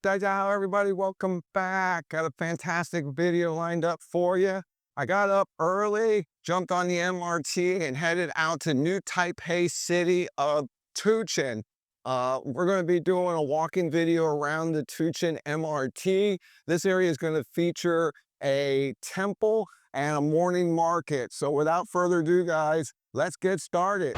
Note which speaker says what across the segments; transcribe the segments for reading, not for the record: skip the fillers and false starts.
Speaker 1: 大家好, everybody. Welcome back. Got a fantastic video lined up for you. I got up early, jumped on the MRT, and headed out to New Taipei City of Tucheng. We're going to be doing a walking video around the Tucheng MRT. This area is going to feature a temple and a morning market. So without further ado, guys, let's get started.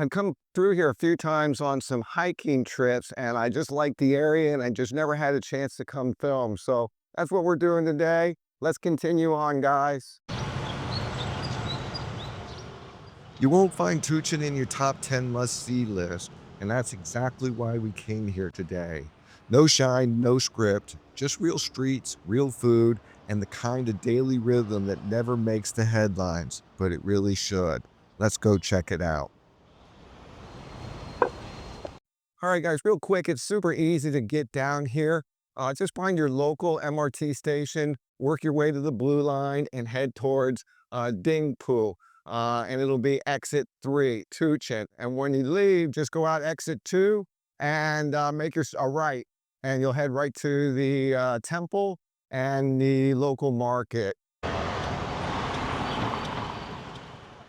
Speaker 1: I've come through here a few times on some hiking trips, and I just like the area, and I just never had a chance to come film. So that's what we're doing today. Let's continue on, guys. You won't find Tucheng in your top 10 must-see list, and that's exactly why we came here today. No shine, no script, just real streets, real food, and the kind of daily rhythm that never makes the headlines, but it really should. Let's go check it out. All right, guys, real quick, it's super easy to get down here. Just find your local MRT station, work your way to the blue line, and head towards Dingpu. And it'll be exit 3, Tucheng. And when you leave, just go out exit 2 and make a right. And you'll head right to the temple and the local market.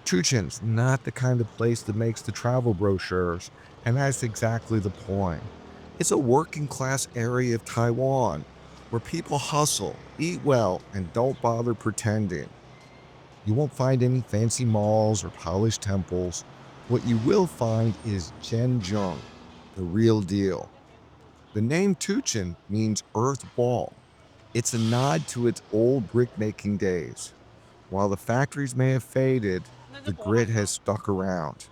Speaker 1: Tucheng's not the kind of place that makes the travel brochures, and that's exactly the point. It's a working class area of Taiwan where people hustle, eat well, and don't bother pretending. You won't find any fancy malls or polished temples. What you will find is Zhenjiang, the real deal. The name Tucheng means earth ball. It's a nod to its old brick-making days. While the factories may have faded, the grit has stuck around.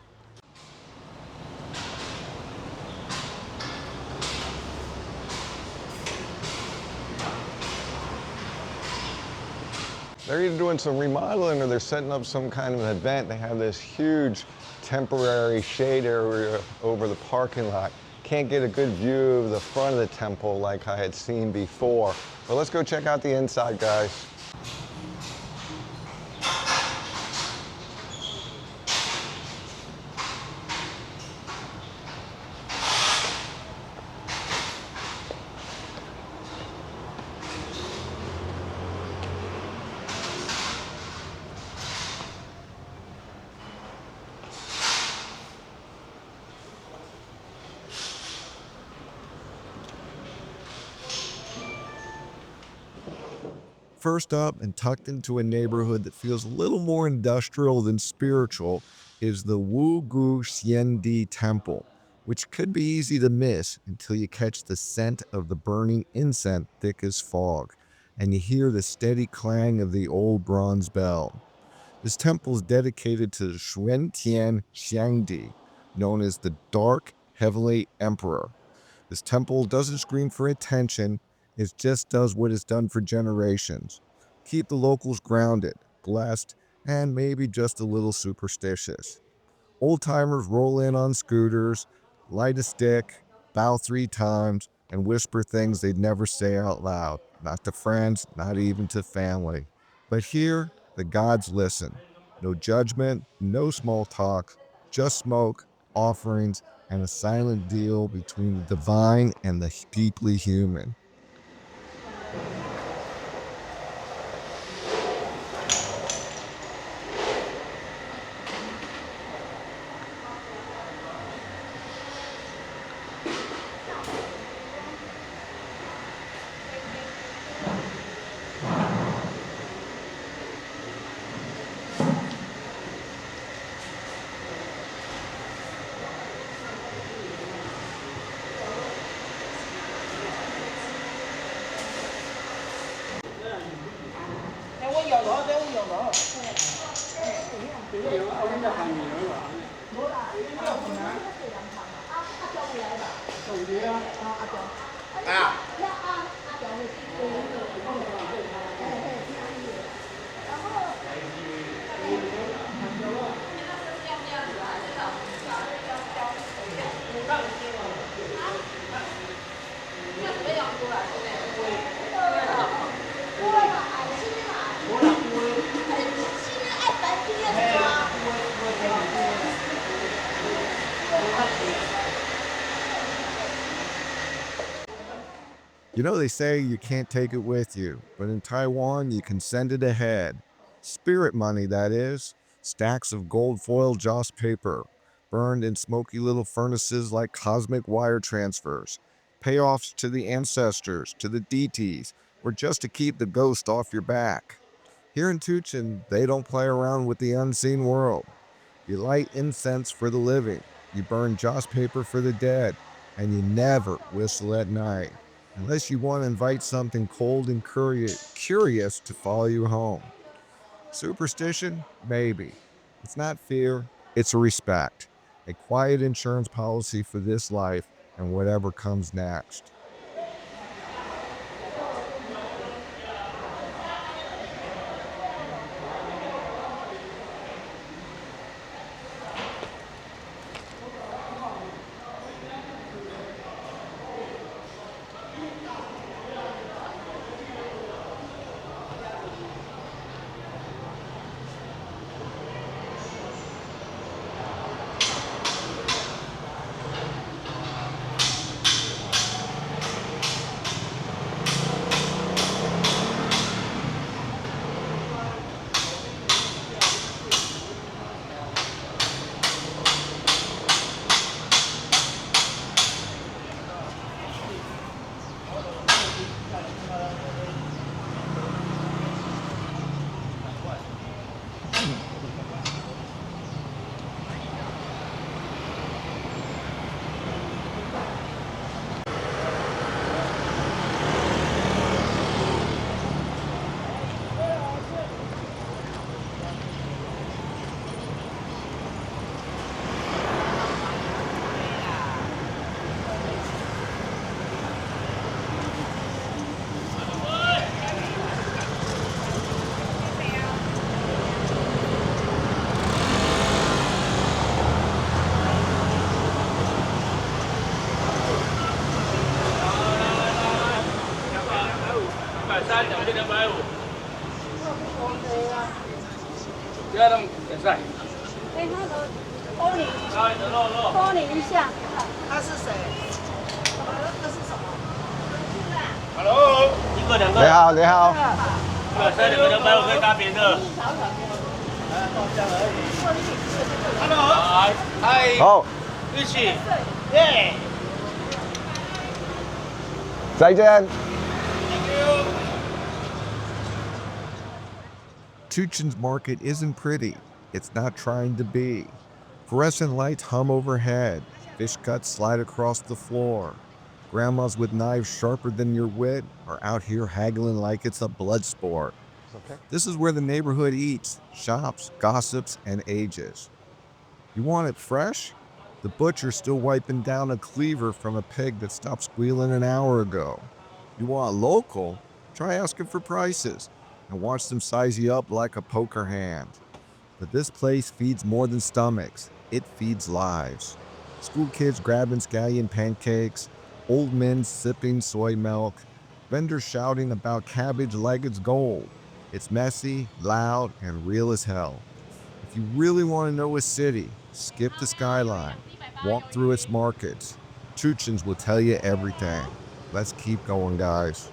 Speaker 1: They're either doing some remodeling or they're setting up some kind of an event. They have this huge temporary shade area over the parking lot. Can't get a good view of the front of the temple like I had seen before. But let's go check out the inside, guys. First up, and tucked into a neighborhood that feels a little more industrial than spiritual, is the Wugu Xiandi Temple, which could be easy to miss until you catch the scent of the burning incense thick as fog, and you hear the steady clang of the old bronze bell. This temple is dedicated to Xuantian Xiangdi, known as the Dark Heavenly Emperor. This temple doesn't scream for attention, it just does what it's done for generations. Keep the locals grounded, blessed, and maybe just a little superstitious. Old-timers roll in on scooters, light a stick, bow 3 times, and whisper things they'd never say out loud. Not to friends, not even to family. But here, the gods listen. No judgment, no small talk, just smoke, offerings, and a silent deal between the divine and the deeply human. They say you can't take it with you, but in Taiwan, you can send it ahead. Spirit money, that is. Stacks of gold foil joss paper, burned in smoky little furnaces like cosmic wire transfers. Payoffs to the ancestors, to the deities, or just to keep the ghost off your back. Here in Tuchin, they don't play around with the unseen world. You light incense for the living, you burn joss paper for the dead, and you never whistle at night, unless you want to invite something cold and curious to follow you home. Superstition? Maybe. It's not fear, it's a respect. A quiet insurance policy for this life and whatever comes next.
Speaker 2: 勾你一下，他是谁？这是什么？Hello，一个两个。
Speaker 1: 你好，你好。
Speaker 2: 200可以搭别的。Hello，嗨。
Speaker 1: 好，
Speaker 2: 一起，耶。
Speaker 1: 再见。Tuchen's Market isn't pretty. It's not trying to be. Fluorescent lights hum overhead. Fish cuts slide across the floor. Grandmas with knives sharper than your wit are out here haggling like it's a blood sport. Okay. This is where the neighborhood eats, shops, gossips, and ages. You want it fresh? The butcher's still wiping down a cleaver from a pig that stopped squealing an hour ago. You want local? Try asking for prices and watch them size you up like a poker hand. But this place feeds more than stomachs. It feeds lives. School kids grabbing scallion pancakes, old men sipping soy milk, vendors shouting about cabbage like it's gold. It's messy, loud, and real as hell. If you really want to know a city, skip the skyline, walk through its markets. Tuchens will tell you everything. Let's keep going, guys.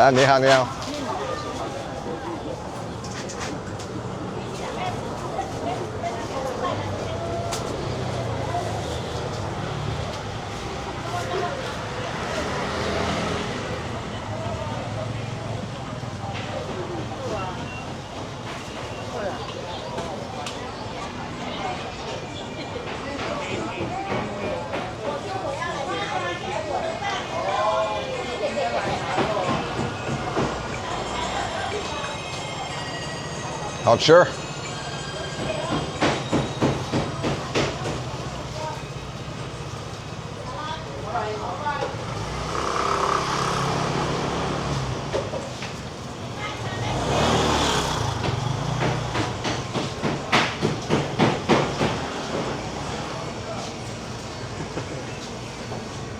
Speaker 1: Ah, 你好，你好。好吃。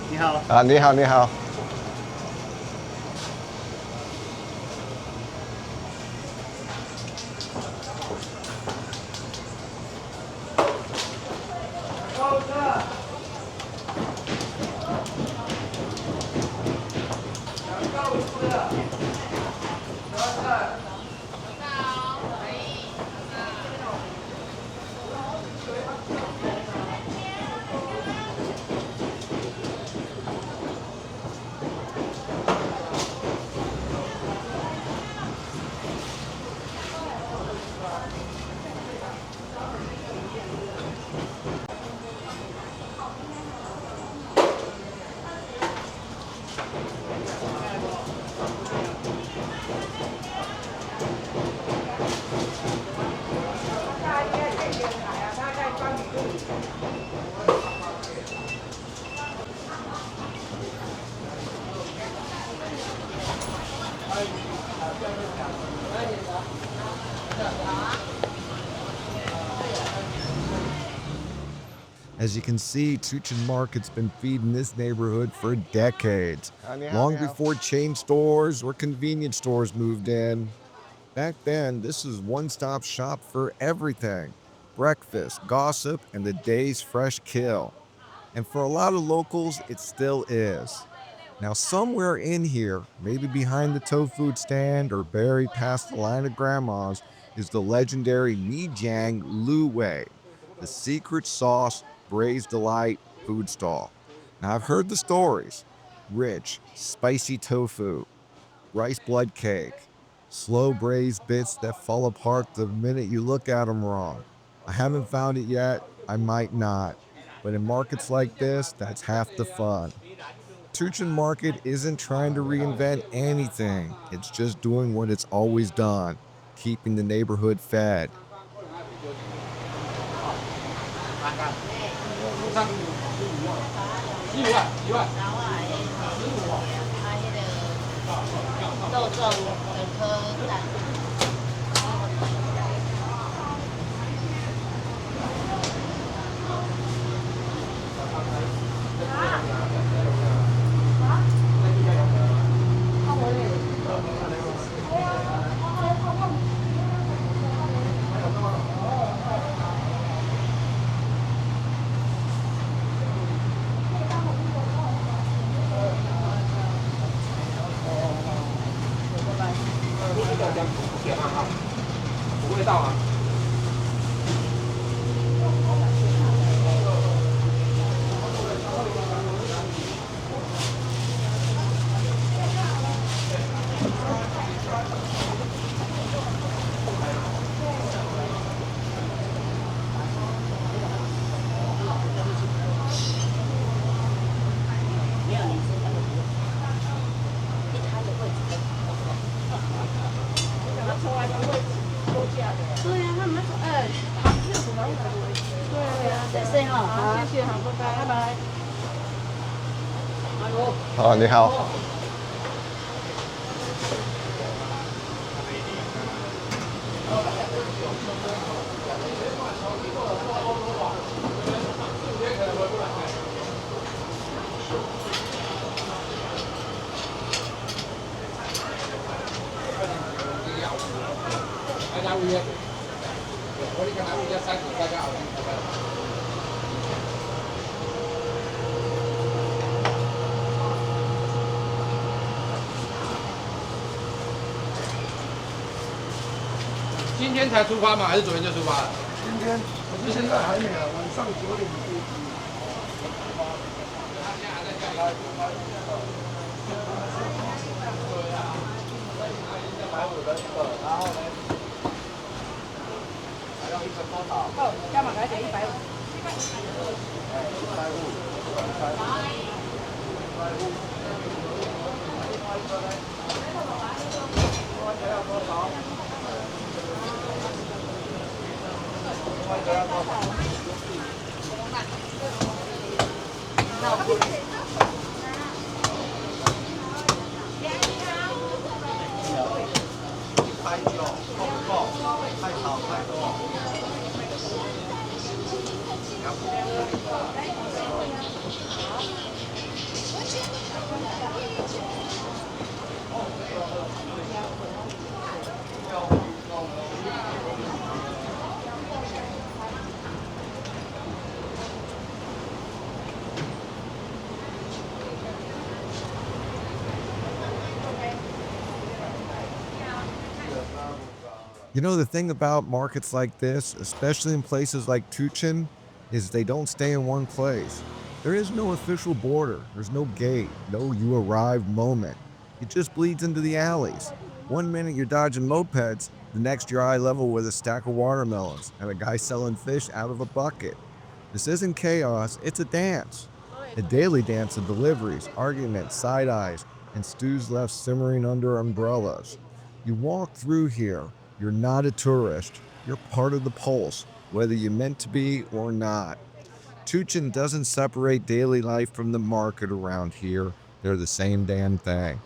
Speaker 2: 你好。
Speaker 1: 啊，你好，你好。As you can see, Tucheng Market's been feeding this neighborhood for decades, long before chain stores or convenience stores moved in. Back then, this was one-stop shop for everything: breakfast, gossip, and the day's fresh kill. And for a lot of locals, it still is. Now, somewhere in here, maybe behind the tofu stand or buried past the line of grandmas, is the legendary Mijiang Lu Wei, the secret sauce braised delight food stall. Now, I've heard the stories: rich, spicy tofu, rice blood cake, slow braised bits that fall apart the minute you look at them wrong. I haven't found it yet. I might not. But in markets like this, that's half the fun. Tucheng Market isn't trying to reinvent anything. It's just doing what it's always done, keeping the neighborhood fed.
Speaker 2: 不会到啊。对呀，他们好，这个蛮好的。对呀，谢谢哈，好，谢谢，好，拜拜，拜拜。
Speaker 1: 好，你好。
Speaker 2: 今天才出发吗？还是昨天就出发了？
Speaker 3: 今天，可是现在还没有，晚上9点飞机。然后呢？还要一个多少？哦，加码来点150。150。
Speaker 1: You know, the thing about markets like this, especially in places like Tucheng, is they don't stay in one place. There is no official border, there's no gate, no you arrived moment. It just bleeds into the alleys. One minute you're dodging mopeds, the next you're eye level with a stack of watermelons and a guy selling fish out of a bucket. This isn't chaos, it's a dance. A daily dance of deliveries, arguments, side eyes, and stews left simmering under umbrellas. You walk through here, you're not a tourist, you're part of the pulse, whether you meant to be or not. Tuchin doesn't separate daily life from the market around here, they're the same damn thing.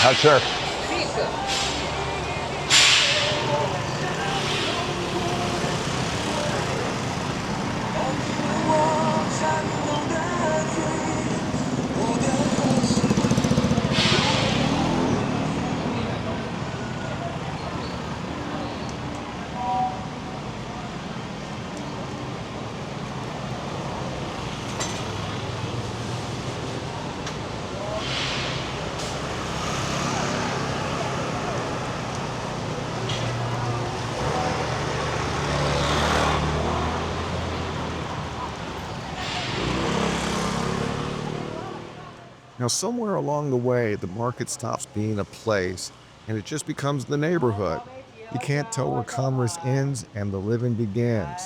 Speaker 4: How's surf?
Speaker 1: Now, somewhere along the way, the market stops being a place and it just becomes the neighborhood. You can't tell where commerce ends and the living begins.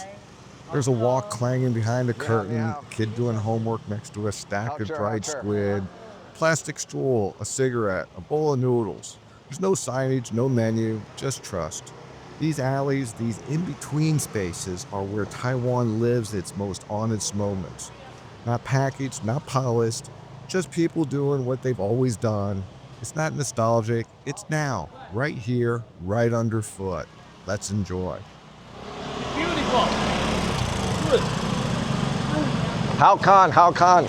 Speaker 1: There's a walk clanging behind a curtain, a kid doing homework next to a stack of dried squid, a plastic stool, a cigarette, a bowl of noodles. There's no signage, no menu, just trust. These alleys, these in-between spaces are where Taiwan lives its most honest moments. Not packaged, not polished, just people doing what they've always done. It's not nostalgic, it's now, right here, right underfoot. Let's enjoy.
Speaker 2: Beautiful. Good.
Speaker 4: How con? How con?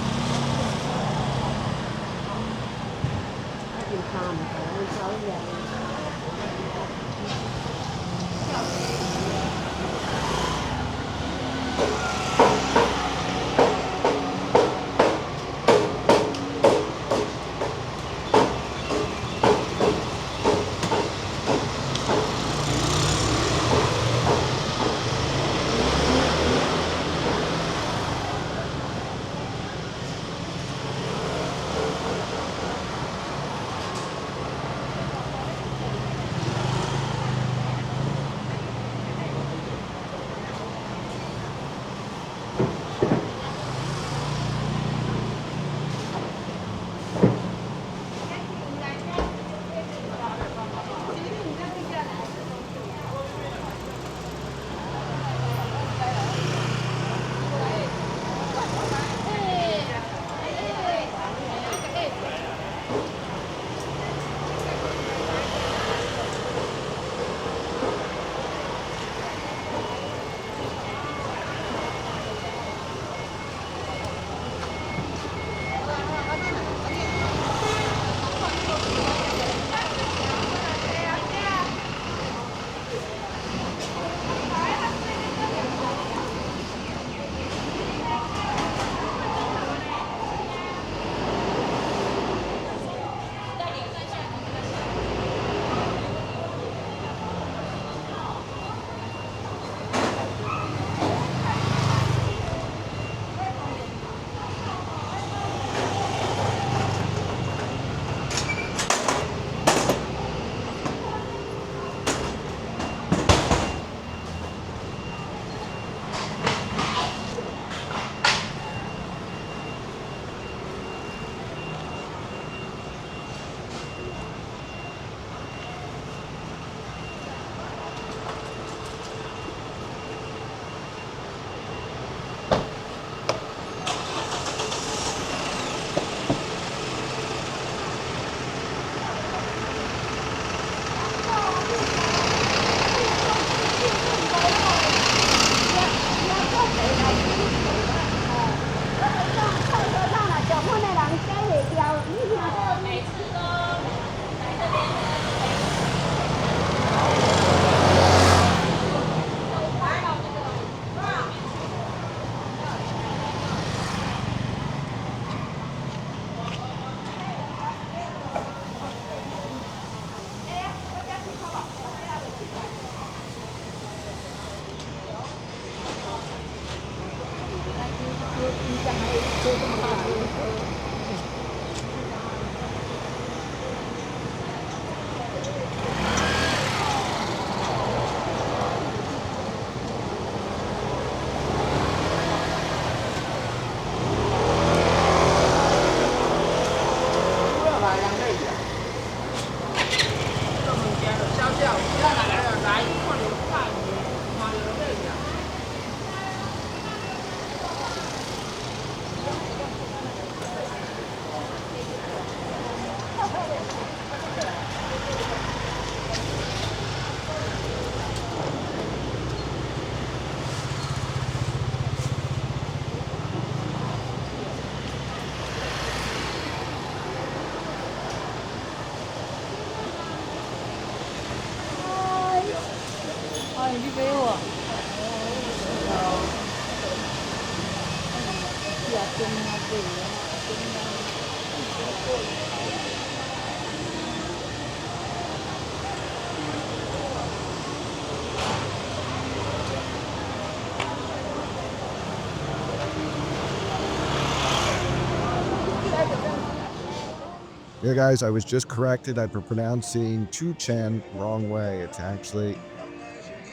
Speaker 1: Yeah, guys, I was just corrected. I've been pronouncing Tucheng wrong way. It's actually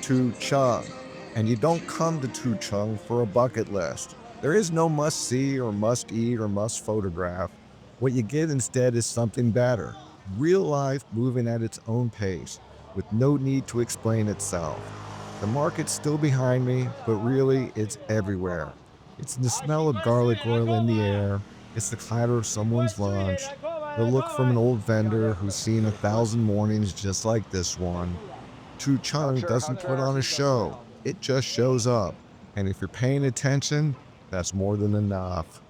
Speaker 1: Tucheng. And you don't come to Tucheng for a bucket list. There is no must see or must eat or must photograph. What you get instead is something better, real life moving at its own pace with no need to explain itself. The market's still behind me, but really it's everywhere. It's the smell of garlic oil in the air. It's the clatter of someone's lunch, the look from an old vendor who's seen 1,000 mornings just like this one. Chu Chang doesn't put on a show, it just shows up. And if you're paying attention, that's more than enough.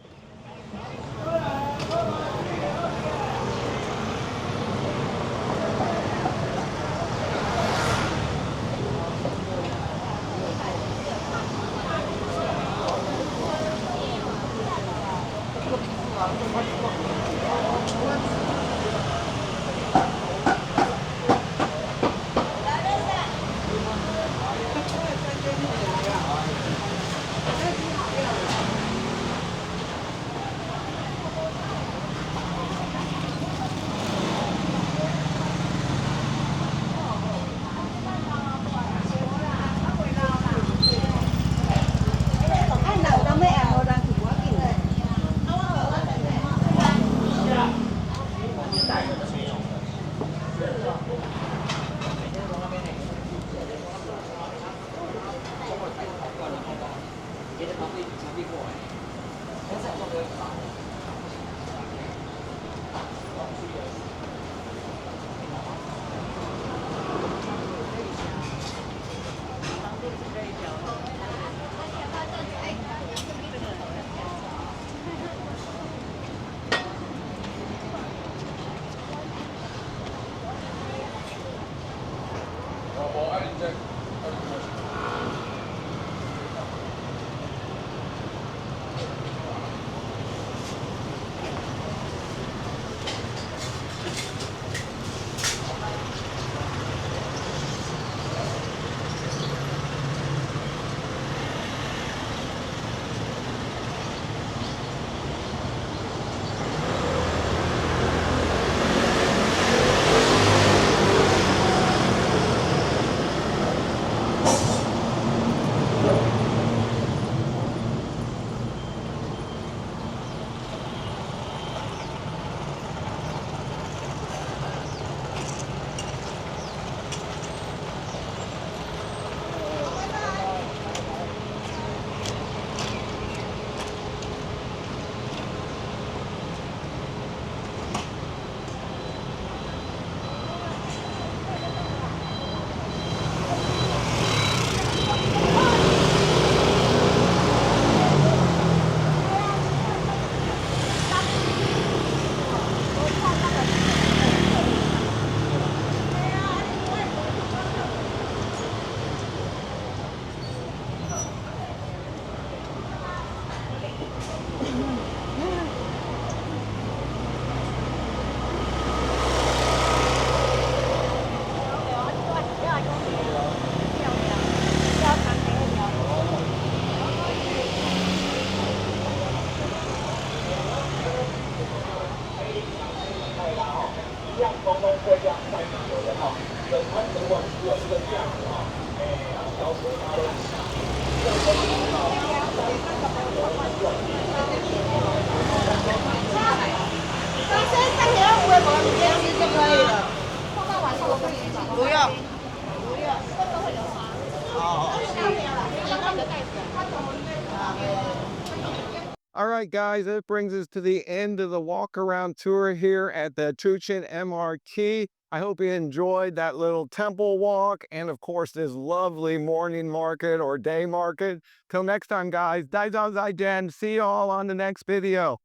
Speaker 1: All right, guys, that brings us to the end of the walk around tour here at the Tuchen MRT. I hope you enjoyed that little temple walk and, of course, this lovely morning market or day market. Till next time, guys, 大家再见. See you all on the next video.